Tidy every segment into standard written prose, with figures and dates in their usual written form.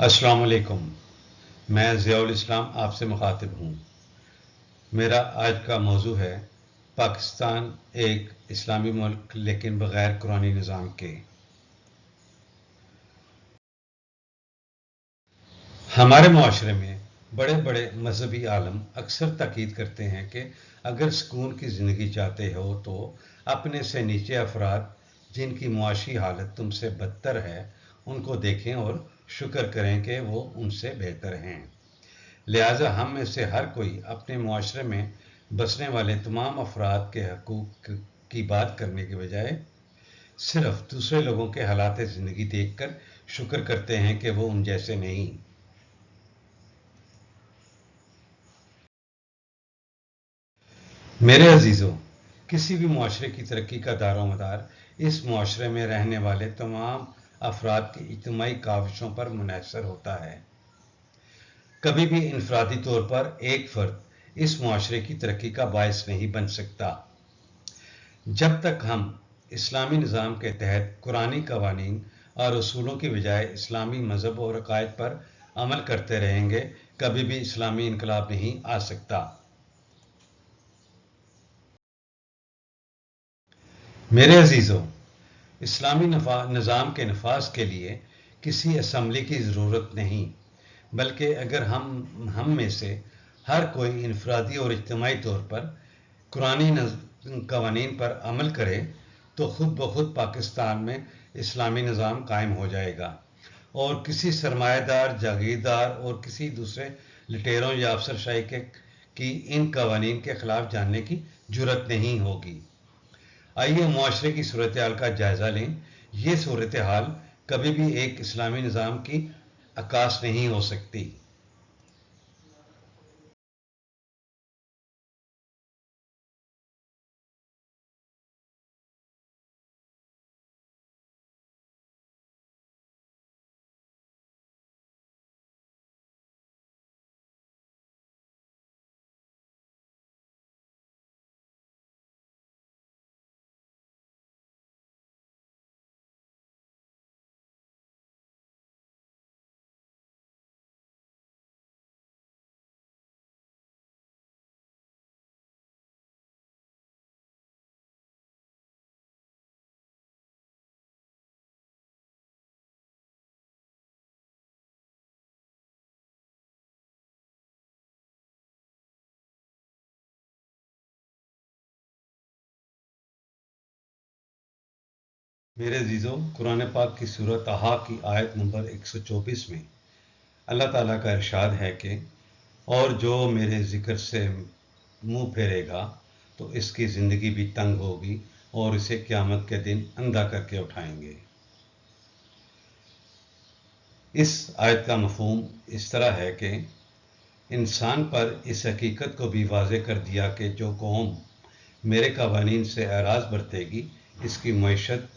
अस्सलाम वालेकुम। मैं ज़ियाउल इस्लाम आपसे मुखातिब हूँ। मेरा आज का मौजू है पाकिस्तान एक इस्लामी मुल्क लेकिन बग़ैर कुरानी निज़ाम के। हमारे मुआशरे में बड़े बड़े मजहबी आलम अक्सर ताकीद करते हैं कि अगर सुकून की ज़िंदगी चाहते हो तो अपने से नीचे अफराद जिनकी मुआशी हालत तुमसे बदतर है उनको देखें और शुक्र करें कि वो उनसे बेहतर हैं। लिहाजा हम में से हर कोई अपने मुआशरे में बसने वाले तमाम अफराद के हकूक़ की बात करने के बजाय सिर्फ दूसरे लोगों के हालात ज़िंदगी देख कर शुक्र करते हैं कि वो उन जैसे नहीं। मेरे अजीज़ों, किसी भी मुआशरे की तरक्की का दारोमदार इस मुआशरे में रहने वाले तमाम अफराद की इज्तिमाई काविशों पर मुनहसर होता है। कभी भी इनफरादी तौर पर एक फ़र्द इस मुआशरे की तरक्की का बायस नहीं बन सकता। जब तक हम इस्लामी निज़ाम के तहत कुरानी कवानीन और उसूलों की बजाय इस्लामी मज़हब और अकायद पर अमल करते रहेंगे, कभी भी इस्लामी इनकलाब नहीं आ सकता। मेरे अजीज़ों, इस्लामी निज़ाम के नफाज के लिए किसी असम्बली की ज़रूरत नहीं, बल्कि अगर हम में से हर कोई इनफरादी और इज्तिमाई तौर पर कुरानी कवानीन पर अमल करे तो खुद ब खुद पाकिस्तान में इस्लामी निज़ाम कायम हो जाएगा और किसी सरमायादार जागीरदार और किसी दूसरे लुटेरों या अफसरशाही की इन कवानीन के ख़िलाफ़ जानने की जुर्रत नहीं होगी। आइए मुआशरे की सूरत हाल का जायज़ा लें। ये सूरत हाल कभी भी एक इस्लामी निज़ाम की अक्कास नहीं हो सकती। मेरे अजीज़ों, कुरान पाक की सूरत तहा की आयत नंबर 124 में अल्लाह ताला का इरशाद है कि और जो मेरे ज़िक्र से मुंह फेरेगा तो इसकी ज़िंदगी भी तंग होगी और इसे क़यामत के दिन अंधा करके उठाएंगे। इस आयत का मफ़हूम इस तरह है कि इंसान पर इस हकीकत को भी वाज़ेह कर दिया कि जो कौम मेरे कवानीन से एराज़ बरतेगी इसकी मईशत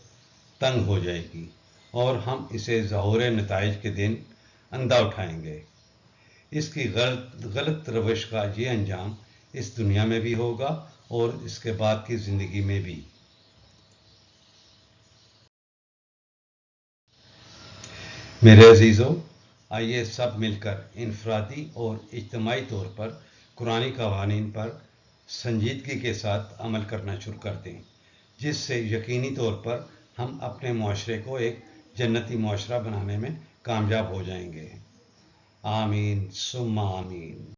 तंग हो जाएगी और हम इसे ज़ाहुर नताइज के दिन अंधा उठाएंगे। इसकी गलत रवश का ये अंजाम इस दुनिया में भी होगा और इसके बाद की ज़िंदगी में भी। मेरे अजीज़ों, आइए सब मिलकर इनफरादी और इज्तिमाई तौर पर कुरानी कवानीन पर संजीदगी के साथ अमल करना शुरू कर दें, जिससे यकीनी तौर पर हम अपने मुआशरे को एक जन्नती मुआशरा बनाने में कामयाब हो जाएंगे। आमीन सुम्मा आमीन।